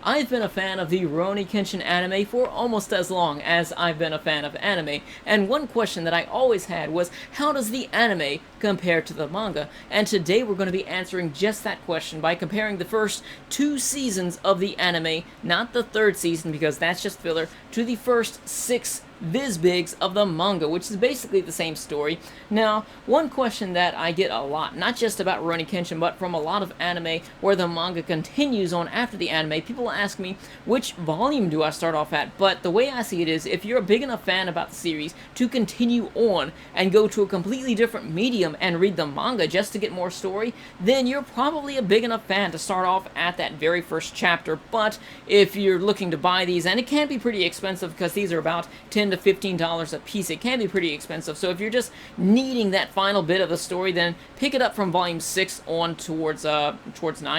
I've been a fan of the Rurouni Kenshin anime for almost as long as I've been a fan of anime, and one question that I always had was, how does the anime compare to the manga? And today we're going to be answering just that question by comparing the first 2 seasons of the anime, not the 3rd season because that's just filler, to the first 6 Vizbigs of the manga, which is basically the same story. Now, one question that I get a lot, not just about Rurouni Kenshin, but from a lot of anime where the manga continues on after the anime, people ask me, which volume do I start off at? But the way I see it is, if you're a big enough fan about the series to continue on and go to a completely different medium and read the manga just to get more story, then you're probably a big enough fan to start off at that very first chapter. But if you're looking to buy these, and it can be pretty expensive because these are about $10 to $15 a piece, it can be pretty expensive. So if you're just needing that final bit of the story, then pick it up from volume 6 on towards 9,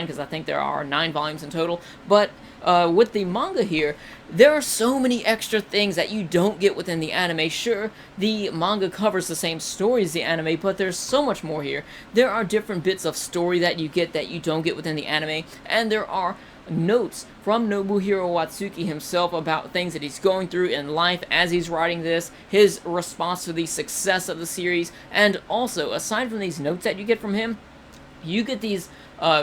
because I think there are 9 volumes in total. But with the manga here, there are so many extra things that you don't get within the anime. Sure, the manga covers the same story as the anime, but there's so much more here. There are different bits of story that you get that you don't get within the anime, and there are notes from Nobuhiro Watsuki himself about things that he's going through in life as he's writing this, his response to the success of the series, and also, aside from these notes that you get from him, you get these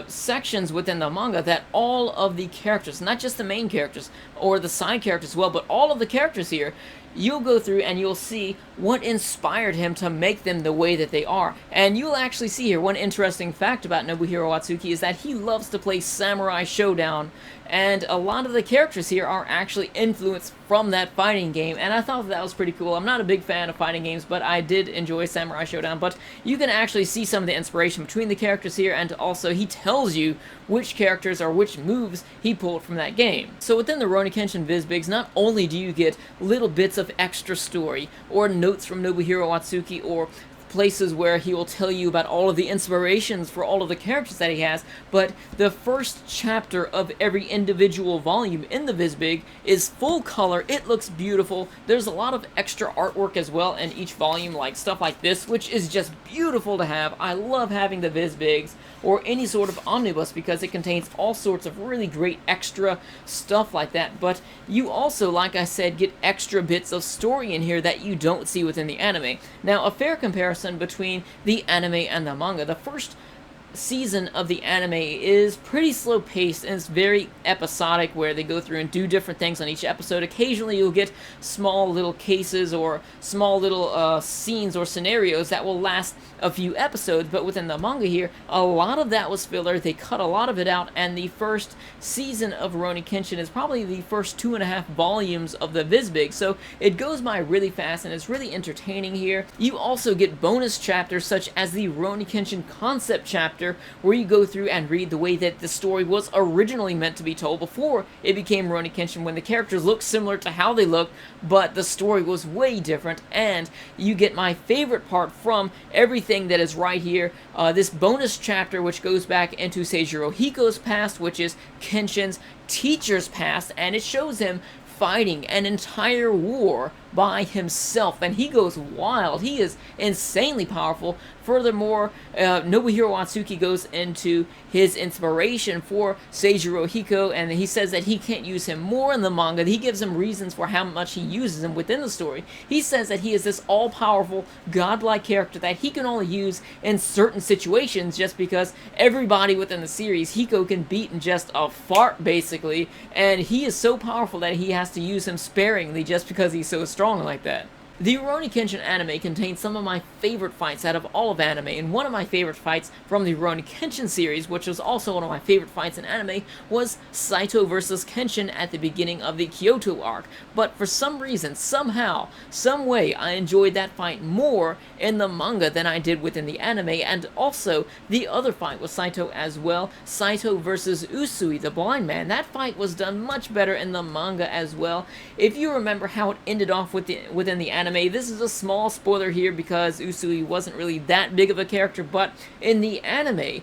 sections within the manga that all of the characters, not just the main characters or the side characters as well, but all of the characters here, you'll go through and you'll see what inspired him to make them the way that they are. And you'll actually see here one interesting fact about Nobuhiro Watsuki is that he loves to play Samurai Showdown, and a lot of the characters here are actually influenced from that fighting game, and I thought that was pretty cool. I'm not a big fan of fighting games, but I did enjoy Samurai Showdown, but you can actually see some of the inspiration between the characters here, and also he tells you which characters or which moves he pulled from that game. So within the Rurouni Kenshin Vizbigs, not only do you get little bits of extra story, or notes from Nobuhiro Watsuki, or places where he will tell you about all of the inspirations for all of the characters that he has, but the first chapter of every individual volume in the Vizbig is full color. It looks beautiful. There's a lot of extra artwork as well in each volume, like stuff like this, which is just beautiful to have. I love having the Vizbigs or any sort of omnibus because it contains all sorts of really great extra stuff like that, but you also, like I said, get extra bits of story in here that you don't see within the anime. Now, a fair comparison between the anime and the manga. The first season of the anime is pretty slow paced and it's very episodic, where they go through and do different things on each episode. Occasionally you'll get small little cases or small little scenes or scenarios that will last a few episodes, but within the manga here, a lot of that was filler. They cut a lot of it out, and the first season of Rurouni Kenshin is probably the first 2.5 volumes of the Vizbig, so it goes by really fast and it's really entertaining here. You also get bonus chapters such as the Rurouni Kenshin concept chapter, where you go through and read the way that the story was originally meant to be told before it became Rurouni Kenshin, when the characters looked similar to how they looked, but the story was way different. And you get my favorite part from everything that is right here, this bonus chapter which goes back into Seijiro Hiko's past, which is Kenshin's teacher's past, and it shows him fighting an entire war by himself, and he goes wild. He is insanely powerful. Furthermore, Nobuhiro Watsuki goes into his inspiration for Seijiro Hiko, and he says that he can't use him more in the manga. He gives him reasons for how much he uses him within the story. He says that he is this all-powerful, godlike character that he can only use in certain situations, just because everybody within the series, Hiko can beat in just a fart, basically, and he is so powerful that he has to use him sparingly just because he's so strong like that. The Rurouni Kenshin anime contains some of my favorite fights out of all of anime, and one of my favorite fights from the Rurouni Kenshin series, which was also one of my favorite fights in anime, was Saito vs. Kenshin at the beginning of the Kyoto arc. But for some reason, somehow, some way, I enjoyed that fight more in the manga than I did within the anime, and also the other fight with Saito as well, Saito vs. Usui, the blind man. That fight was done much better in the manga as well. If you remember how it ended off within the anime, this is a small spoiler here because Usui wasn't really that big of a character, but in the anime,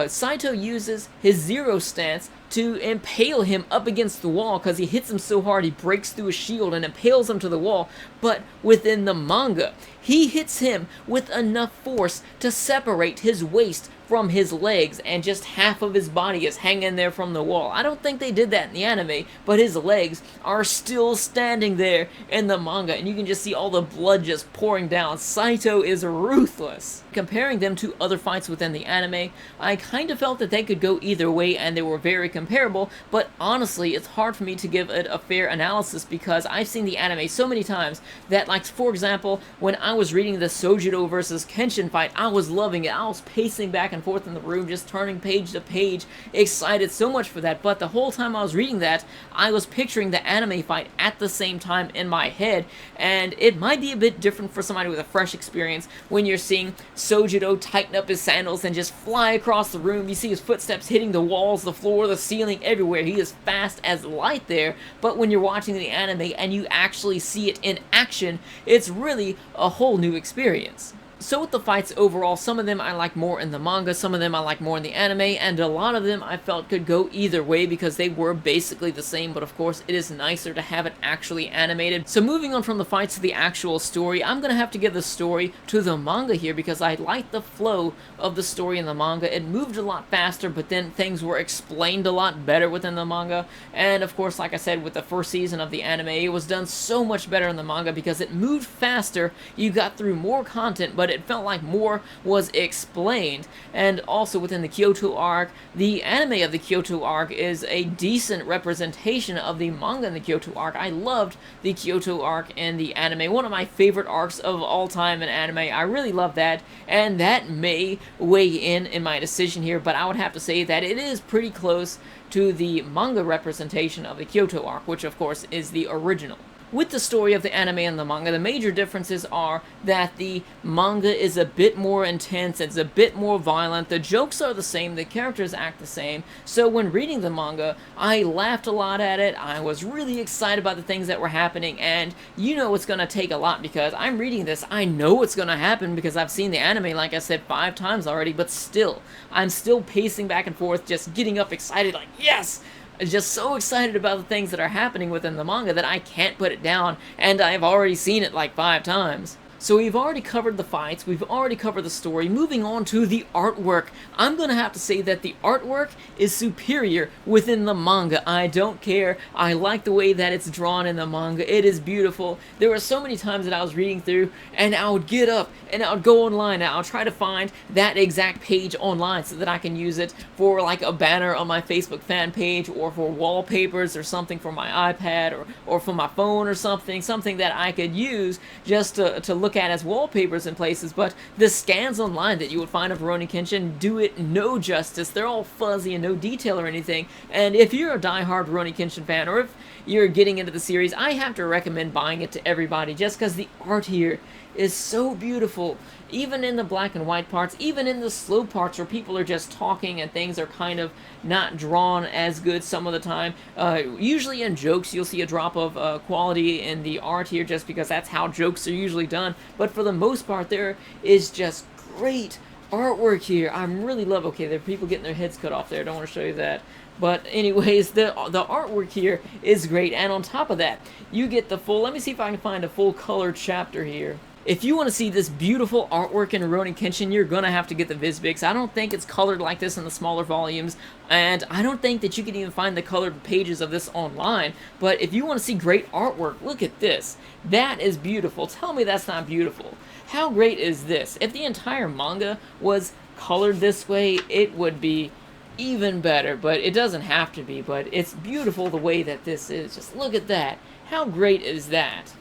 Saito uses his Zero stance to impale him up against the wall because he hits him so hard he breaks through his shield and impales him to the wall. But within the manga, he hits him with enough force to separate his waist from his legs, and just half of his body is hanging there from the wall. I don't think they did that in the anime, but his legs are still standing there in the manga, and you can just see all the blood just pouring down. Saito is ruthless. Comparing them to other fights within the anime, I kind of felt that they could go either way and they were very comparable, but honestly, it's hard for me to give it a fair analysis because I've seen the anime so many times that, like, for example, when I was reading the Sojiro versus Kenshin fight, I was loving it. I was pacing back and forth in the room, just turning page to page, excited so much for that. But the whole time I was reading that, I was picturing the anime fight at the same time in my head, and it might be a bit different for somebody with a fresh experience when you're seeing Sojiro tighten up his sandals and just fly across the room. You see his footsteps hitting the walls, the floor, the ceiling, everywhere. He is fast as light there, but when you're watching the anime and you actually see it in action, it's really a whole new experience. So with the fights overall, some of them I like more in the manga, some of them I like more in the anime, and a lot of them I felt could go either way because they were basically the same, but of course it is nicer to have it actually animated. So moving on from the fights to the actual story, I'm gonna have to give the story to the manga here because I like the flow of the story in the manga. It moved a lot faster, but then things were explained a lot better within the manga, and of course, like I said, with the first season of the anime, it was done so much better in the manga because it moved faster, you got through more content, but it felt like more was explained. And also within the Kyoto arc, the anime of the Kyoto arc is a decent representation of the manga in the Kyoto arc. I loved the Kyoto arc in the anime, one of my favorite arcs of all time in anime. I really love that, and that may weigh in my decision here, but I would have to say that it is pretty close to the manga representation of the Kyoto arc, which of course is the original. With the story of the anime and the manga, the major differences are that the manga is a bit more intense, it's a bit more violent, the jokes are the same, the characters act the same, so when reading the manga, I laughed a lot at it, I was really excited about the things that were happening, and you know it's gonna take a lot because I'm reading this, I know what's gonna happen because I've seen the anime, like I said, 5 times already, but still, I'm still pacing back and forth, just getting up excited, like, yes! Just so excited about the things that are happening within the manga that I can't put it down, and I've already seen it like 5 times. So we've already covered the fights, we've already covered the story. Moving on to the artwork, I'm gonna have to say that the artwork is superior within the manga. I don't care, I like the way that it's drawn in the manga, it is beautiful. There were so many times that I was reading through and I would get up and I would go online and I'll try to find that exact page online so that I can use it for like a banner on my Facebook fan page or for wallpapers or something for my iPad or for my phone or something that I could use just to look at as wallpapers in places, but the scans online that you would find of Rurouni Kenshin do it no justice. They're all fuzzy and no detail or anything, and if you're a die-hard Rurouni Kenshin fan, or if you're getting into the series, I have to recommend buying it to everybody just because the art here is so beautiful. Even in the black and white parts, even in the slow parts where people are just talking and things are kind of not drawn as good some of the time. Usually in jokes you'll see a drop of quality in the art here just because that's how jokes are usually done, but for the most part there is just great artwork here. I'm really love, okay, there are people getting their heads cut off there, I don't want to show you that. But anyways, the artwork here is great, and on top of that, you get the full, let me see if I can find a full colored chapter here. If you want to see this beautiful artwork in Rurouni Kenshin, you're going to have to get the Vizbix. I don't think it's colored like this in the smaller volumes, and I don't think that you can even find the colored pages of this online, but if you want to see great artwork, look at this. That is beautiful. Tell me that's not beautiful. How great is this? If the entire manga was colored this way, it would be even better, but it doesn't have to be, but it's beautiful the way that this is. Just look at that. How great is that?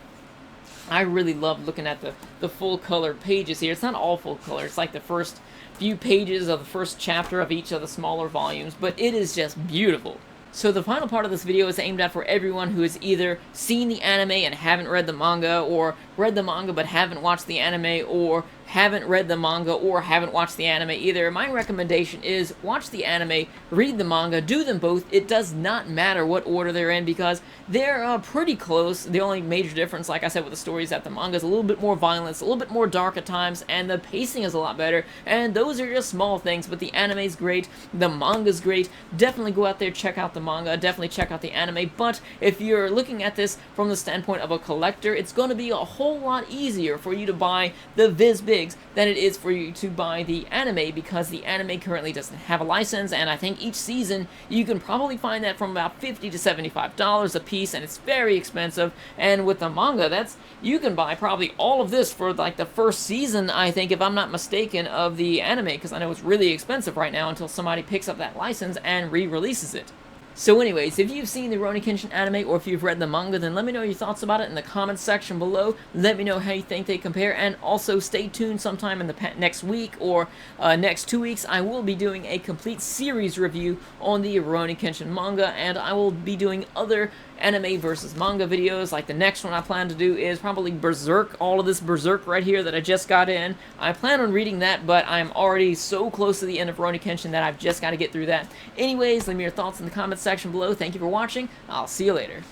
I really love looking at the full color pages here. It's not all full color, it's like the first few pages of the first chapter of each of the smaller volumes, but it is just beautiful. So the final part of this video is aimed at for everyone who has either seen the anime and haven't read the manga, or read the manga but haven't watched the anime, or haven't read the manga or haven't watched the anime either, my recommendation is watch the anime, read the manga, do them both. It does not matter what order they're in because they're pretty close. The only major difference, like I said, with the story is that the manga is a little bit more violence, a little bit more dark at times, and the pacing is a lot better, and those are just small things, but the anime is great, the manga's great. Definitely go out there, check out the manga, definitely check out the anime, but if you're looking at this from the standpoint of a collector, it's going to be a whole lot easier for you to buy the Viz Bigs than it is for you to buy the anime, because the anime currently doesn't have a license, and I think each season you can probably find that from about $50 to $75 a piece, and it's very expensive. And with the manga, you can buy probably all of this for like the first season, I think, if I'm not mistaken, of the anime, because I know it's really expensive right now until somebody picks up that license and re-releases it. So anyways, if you've seen the Rurouni Kenshin anime or if you've read the manga, then let me know your thoughts about it in the comments section below. Let me know how you think they compare, and also stay tuned sometime in the next week or next 2 weeks. I will be doing a complete series review on the Rurouni Kenshin manga, and I will be doing other anime versus manga videos. Like the next one I plan to do is probably Berserk, all of this Berserk right here that I just got in. I plan on reading that, but I'm already so close to the end of Rurouni Kenshin that I've just got to get through that. Anyways, leave me your thoughts in the comments section below. Thank you for watching. I'll see you later.